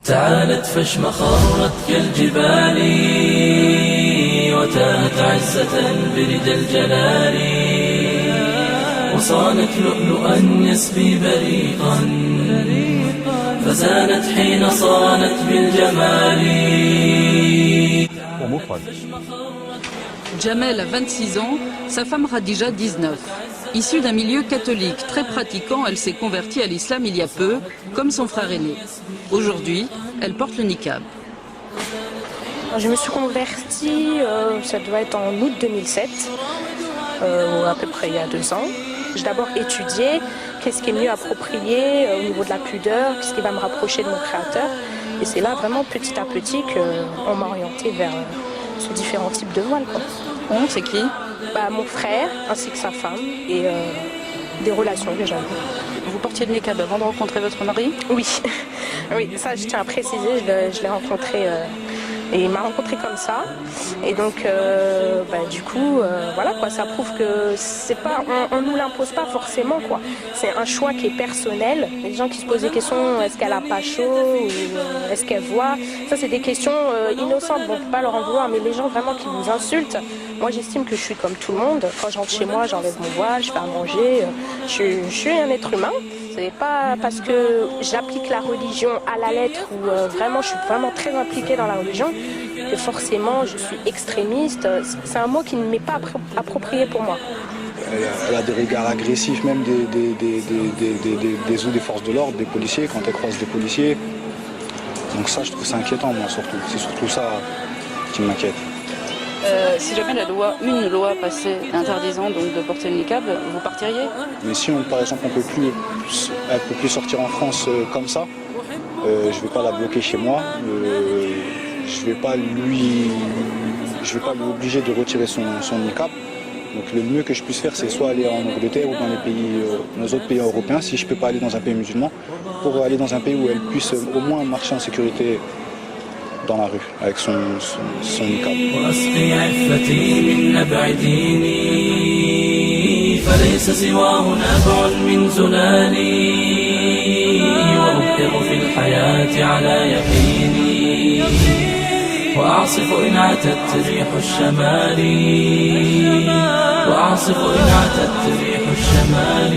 تعالت فاشمخرت كالجبال وتاهت عزة برد الجلال وصانت لؤلؤا يسبي بريقا فزانت حين صانت بالجمال. Jamel a 26 ans, sa femme Khadija 19. Issue d'un milieu catholique très pratiquant, elle s'est convertie à l'islam il y a peu, comme son frère aîné. Aujourd'hui, elle porte le niqab. Je me suis convertie, ça doit être en août 2007, à peu près il y a 2 ans. J'ai d'abord étudié qu'est-ce qui est mieux approprié au niveau de la pudeur, qu'est-ce qui va me rapprocher de mon créateur. Et c'est là vraiment petit à petit qu'on m'a orientée vers ces différents types de voiles. C'est qui? Mon frère ainsi que sa femme et des relations que j'avais. Vous portiez le niqab avant de rencontrer votre mari? Oui, oui, ça je tiens à préciser, je l'ai rencontré et il m'a rencontré comme ça. Et donc du coup, voilà quoi, ça prouve que c'est pas, on nous l'impose pas forcément quoi. C'est un choix qui est personnel. Les gens qui se posent des questions, est-ce qu'elle a pas chaud ou est-ce qu'elle voit? Ça c'est des questions innocentes, bon, faut pas leur en vouloir, mais les gens vraiment qui nous insultent. Moi j'estime que je suis comme tout le monde. Quand je rentre chez moi, j'enlève mon voile, je fais à manger. Je suis un être humain. C'est pas parce que j'applique la religion à la lettre ou vraiment je suis vraiment très impliquée dans la religion que forcément je suis extrémiste. C'est un mot qui ne m'est pas approprié pour moi. Elle a des regards agressifs même des forces de l'ordre, des policiers, quand elle croise des policiers. Donc ça je trouve ça inquiétant moi surtout. C'est surtout ça qui m'inquiète. Si jamais une loi passait interdisant donc de porter le niqab, vous partiriez? Mais si par exemple elle peut plus sortir en France comme ça, je vais pas la bloquer chez moi, je vais pas l'obliger de retirer son niqab. Donc le mieux que je puisse faire c'est soit aller en Angleterre ou dans les autres pays européens si je peux pas aller dans un pays musulman, pour aller dans un pays où elle puisse au moins marcher en sécurité dans la rue avec son niqab. وأسقي عفتي من نبع ديني فليس سواه نبع من زلالي وأبقر في الحياة على يقيني وأعصف إن عتت ريح الشمال وأعصف إن عتت ريح الشمال.